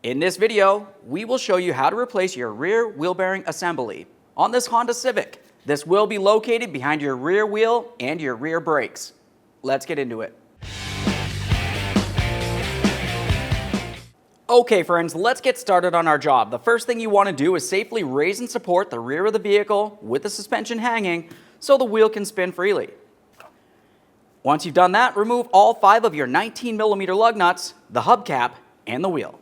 In this video, we will show you how to replace your rear wheel bearing assembly on this Honda Civic. This will be located behind your rear wheel and your rear brakes. Let's get into it. Okay friends, let's get started on our job. The first thing you want to do is safely raise and support the rear of the vehicle with the suspension hanging so the wheel can spin freely. Once you've done that, remove all 5 of your 19mm lug nuts, the hubcap, and the wheel.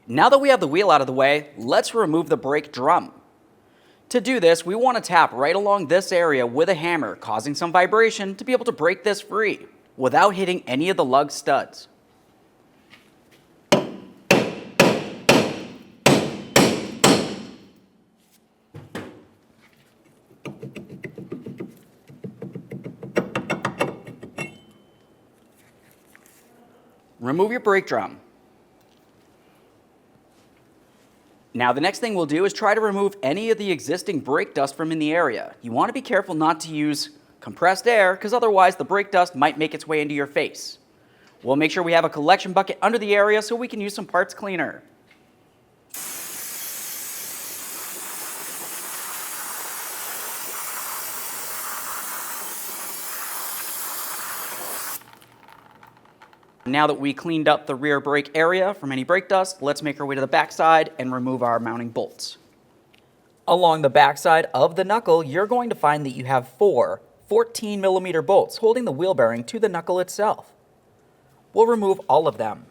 Now that we have the wheel out of the way, let's remove the brake drum. To do this, we want to tap right along this area with a hammer, causing some vibration to be able to break this free without hitting any of the lug studs. Remove your brake drum. Now the next thing we'll do is try to remove any of the existing brake dust from in the area. You want to be careful not to use compressed air because otherwise the brake dust might make its way into your face. We'll make sure we have a collection bucket under the area so we can use some parts cleaner. Now that we cleaned up the rear brake area from any brake dust, let's make our way to the back side and remove our mounting bolts. Along the back side of the knuckle, you're going to find that you have 4 14mm bolts holding the wheel bearing to the knuckle itself. We'll remove all of them.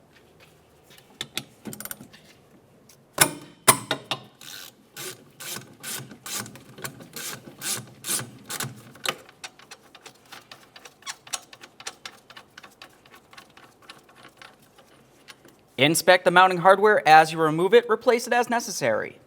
Inspect the mounting hardware as you remove it, replace it as necessary.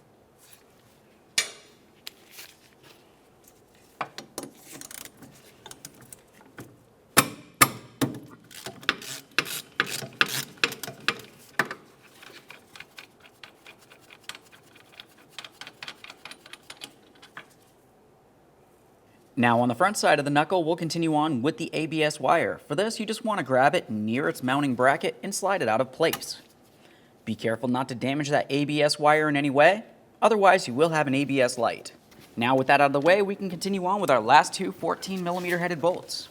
Now on the front side of the knuckle, we'll continue on with the ABS wire. For this, you just want to grab it near its mounting bracket and slide it out of place. Be careful not to damage that ABS wire in any way, otherwise you will have an ABS light. Now with that out of the way, we can continue on with our last 2 14mm headed bolts.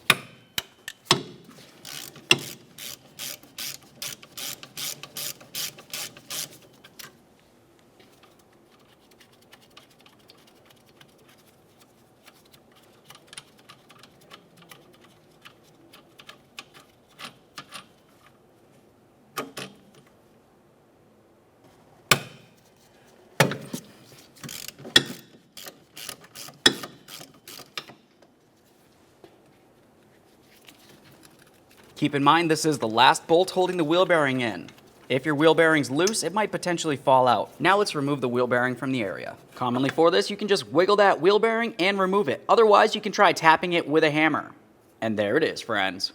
Keep in mind this is the last bolt holding the wheel bearing in. If your wheel bearing's loose, it might potentially fall out. Now let's remove the wheel bearing from the area. Commonly for this, you can just wiggle that wheel bearing and remove it. Otherwise, you can try tapping it with a hammer. And there it is, friends.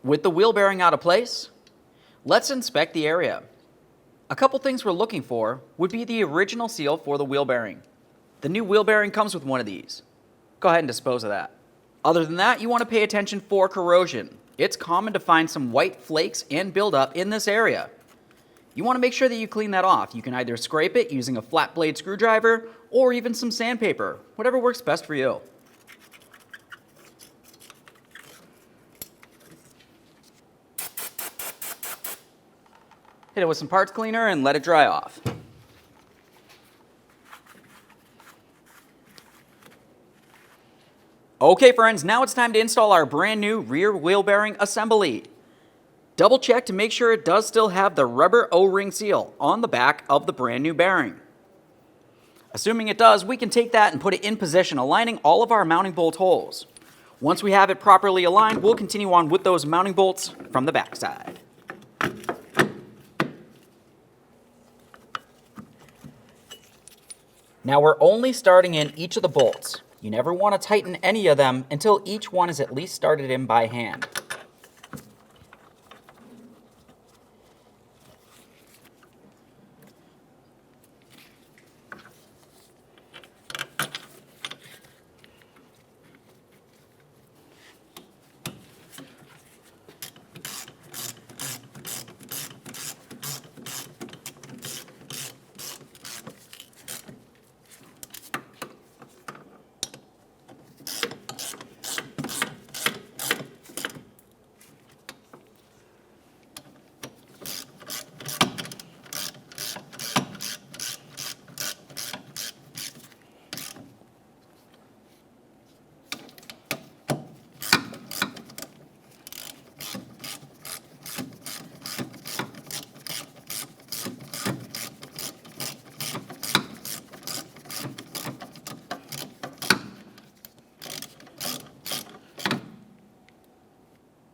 With the wheel bearing out of place, let's inspect the area. A couple things we're looking for would be the original seal for the wheel bearing. The new wheel bearing comes with one of these. Go ahead and dispose of that. Other than that, you want to pay attention for corrosion. It's common to find some white flakes and buildup in this area. You want to make sure that you clean that off. You can either scrape it using a flat blade screwdriver or even some sandpaper, whatever works best for you. Hit it with some parts cleaner and let it dry off. Okay friends, now it's time to install our brand new rear wheel bearing assembly. Double check to make sure it does still have the rubber O-ring seal on the back of the brand new bearing. Assuming it does, we can take that and put it in position, aligning all of our mounting bolt holes. Once we have it properly aligned, we'll continue on with those mounting bolts from the back side. Now we're only starting in each of the bolts. You never want to tighten any of them until each one is at least started in by hand.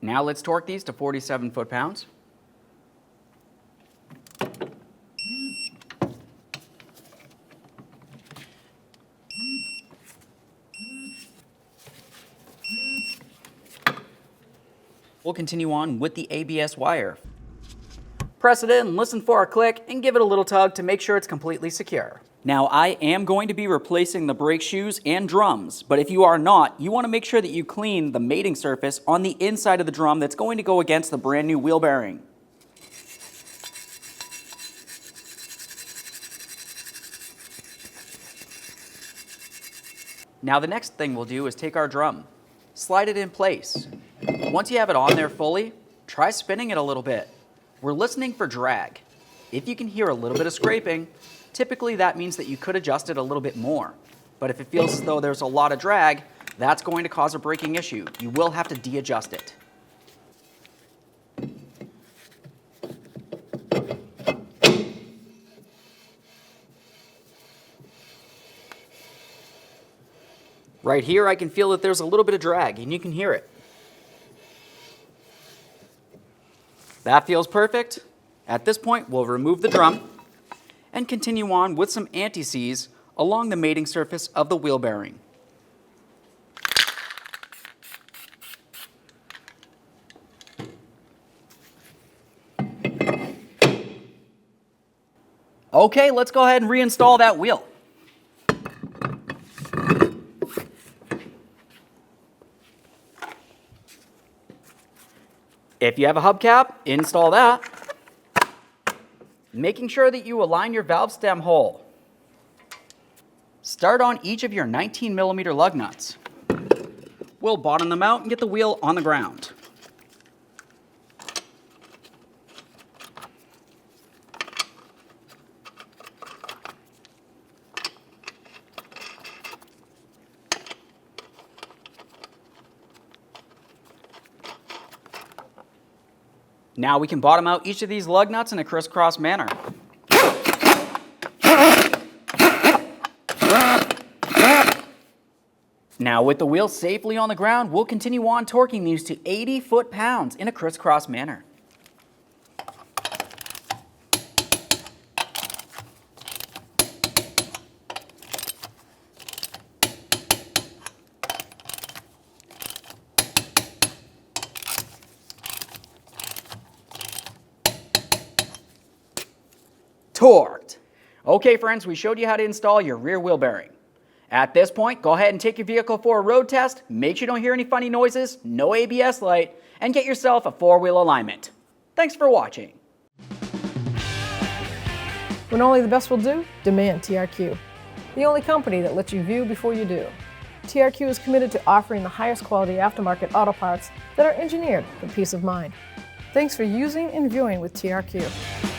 Now let's torque these to 47 foot-pounds. We'll continue on with the ABS wire. Press it in, listen for a click, and give it a little tug to make sure it's completely secure. Now, I am going to be replacing the brake shoes and drums, but if you are not, you want to make sure that you clean the mating surface on the inside of the drum that's going to go against the brand new wheel bearing. Now the next thing we'll do is take our drum, slide it in place. Once you have it on there fully, try spinning it a little bit. We're listening for drag. If you can hear a little bit of scraping, typically that means that you could adjust it a little bit more. But if it feels as though there's a lot of drag, that's going to cause a braking issue. You will have to de-adjust it. Right here, I can feel that there's a little bit of drag, and you can hear it. That feels perfect. At this point, we'll remove the drum and continue on with some anti-seize along the mating surface of the wheel bearing. Okay, let's go ahead and reinstall that wheel. If you have a hubcap, install that. Making sure that you align your valve stem hole. Start on each of your 19mm lug nuts. We'll bottom them out and get the wheel on the ground. Now we can bottom out each of these lug nuts in a crisscross manner. Now with the wheel safely on the ground, we'll continue on torquing these to 80 foot-pounds in a crisscross manner. Torqued. Okay friends, we showed you how to install your rear wheel bearing. At this point, go ahead and take your vehicle for a road test, make sure you don't hear any funny noises, no ABS light, and get yourself a four-wheel alignment. Thanks for watching. When only the best will do, demand TRQ. The only company that lets you view before you do. TRQ is committed to offering the highest quality aftermarket auto parts that are engineered for peace of mind. Thanks for using and viewing with TRQ.